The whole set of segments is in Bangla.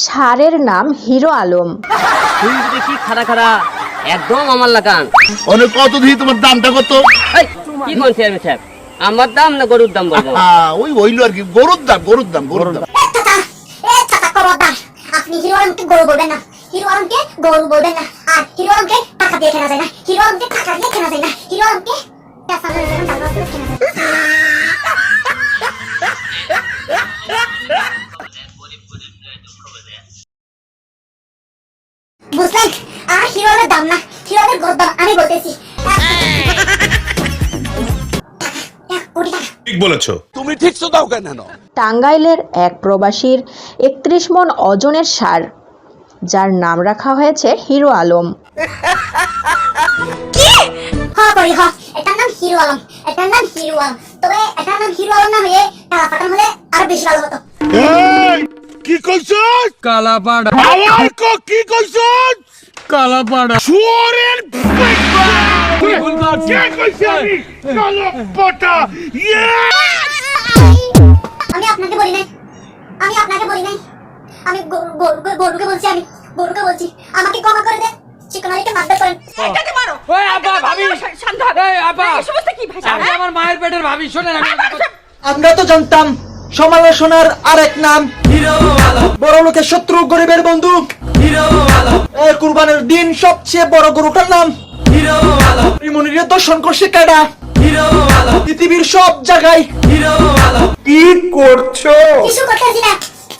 ষাঁড়ের নাম হিরো আলম। তুই দেখি খাড়া খাড়া একদম আমার লাগান। অনেক কত দিই তোমার দামটা কত? কি কোন চেয়ারম্যান সাহেব, আমার দাম না গরুর দাম বলবো? ওই হইলো আর কি, গরুর দাম গরুর দাম গরুর দাম। আপনি হিরো আলমকে গরু বলবেন না, হিরো আলমকে গরু বলবেন না, আর হিরো আলমকে টাকা দিয়ে কেনা যায় না, হিরো আলমকে টাকা দিয়ে কেনা যায় না, হিরো আলমকে টাকা দিয়ে কেনা যায় না। বুঝলেন? আর হিরো আলমের দাম না, হিরো আলমের গরুর দাম আমি বলতেছি। ঠিক বলেছো। তুমি ঠিক তো দাও কেন? টাঙ্গাইলের এক প্রবাসীর 31 মণ ওজনের ষাঁড়, যার নাম রাখা হয়েছে হিরো আলম। এটার নাম হিরো আলম, এটার নাম হিরো আলম। তবে এটার নাম হিরো আলম না হয়ে কালা পাঠান হলে আরো বেশি ভালো হতো। কি কইছস? কালাপাড়া। আমার কো কি কইছস? কালাপাড়া। শুয়োরের কি বলছিস? কে কইছ আমি? কালাপাড়া। আমি আপনাকে বলি নাই, আমি আপনাকে বলি নাই, আমি গরুকে বলছি, আমি গরুকে বলছি। আমাকে ক্ষমা করে দে, চিকনারিকে মারধর করেন। এটাকে মারো। ওই আপা ভাবি, শান্ত। এই আপা, এই সমস্ত কি ভাষা? আপনি আমার মায়ের পেটের ভাবি, শোনেন আমরা তো জানতাম সমালোচনার আরেক নাম হিরো আলম, বড় লোকের শত্রু গরিবের বন্ধু হিরো আলম। এই কুরবানির দিন সবচেয়ে বড় গরুটার নাম হিরো আলম। মনিরে দর্শন করছে কেডা? হিরো আলম। পৃথিবীর সব জায়গায় হিরো আলম। কি করছো? কিছু করতেছি না,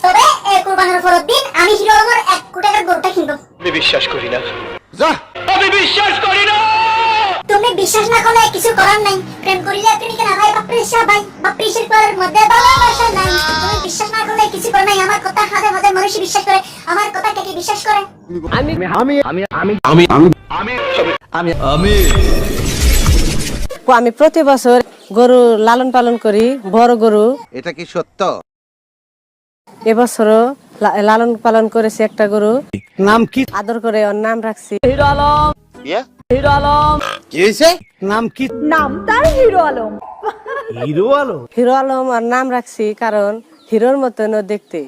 তবে এই কুরবানির পরের দিন আমি হিরো আলমের 1 কোটি টাকার গরুটা কিনবো। আমি বিশ্বাস করি না। যা, আমি বিশ্বাস করি না। তুমি বিশ্বাস না করলে কিছু করার নাই। প্রেম করিলে প্রেমিকা না ভাই বাপ্রিসা ভাই, বাপ্রিসের পরের মধ্যে ভালোবাসা নাই। তুমি বিশ্বাস না করলে কিছু করার নাই। আমার কথা হাজার হাজার মানুষ বিশ্বাস করে, আমার কথা কে কে বিশ্বাস করে? আমি প্রতি বছর গরু লালন পালন করি, বড় গরু। এটা কি সত্য? এবছরও লালন পালন করেছি একটা গরু। নাম কি? আদর করে ওর নাম রাখছি হিরো আলম। হিরো আলম। কি হইছে? নাম কি? নাম তার হিরো আলম। হিরো আলম। হিরো আলম আর নাম রাখছি কারণ হিরোর মতন ও দেখতে।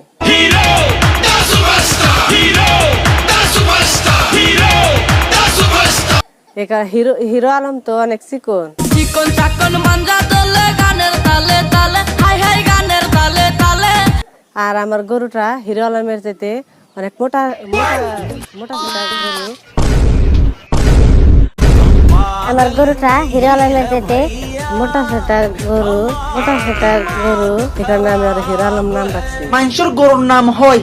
হিরো আলম তো অনেক চিকন। চিকন চাকন মাঞ্জা দলে গানের তালে তালে, হাই হাই গানের তালে তালে। আর আমার গরুটা হিরো আলমের চাইতে অনেক মোটা মোটা মোটা গরু। আমার গরুটা হিরো আলমের চাইতে মোটা সোটা গরু, মোটা সোটা গরু, এখানে আমি আর হিরো আলম নাম রাখছি। মানুষের গরুর নাম হয়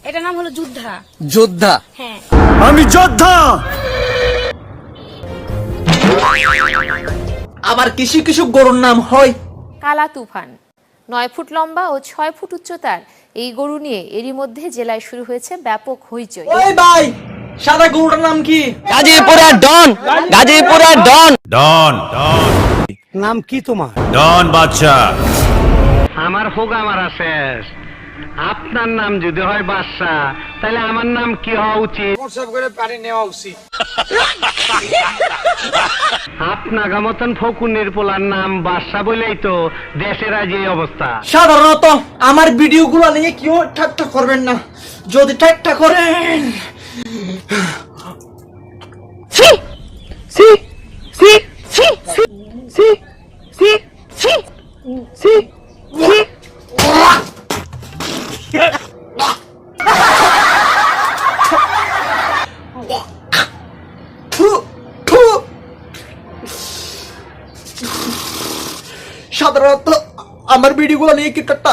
এটার নাম হলো যোদ্ধা। যোদ্ধা। হ্যাঁ, আমি যোদ্ধা। আবার কিছু কিছু গরুর নাম হয় কালা তুফান। 9 ফুট লম্বা ও 6 ফুট উচ্চতার এই গরু নিয়ে এরই মধ্যে জেলায় শুরু হয়েছে ব্যাপক হইচই। ওই ভাই, সাদা গরুটার নাম কি? গাজীপুরের ডন। গাজীপুরের ডন। ডন ডন। নাম কি তোমার? ডন বাদশা। আমার হোগা মারা শেষ। আপনার নাম যদি হয় বাদশা, তাহলে আমার নাম কি হওয়া উচিত? আপনার মতন ফকুনের পোলার নাম বাদশা বলেই তো দেশের আজ এই অবস্থা। সাধারণত আমার ভিডিওগুলো নিয়ে কেউ ঠাট্টা করবেন না। যদি ঠাট্টা করেন সাধারণত আমার ভিডিওগুলো নিয়ে কি ঠাট্টা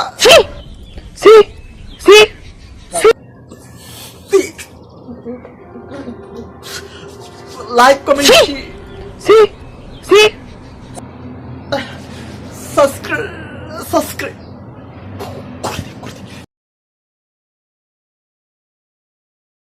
লাইক কমেন্ট সাবস্ক্রাইব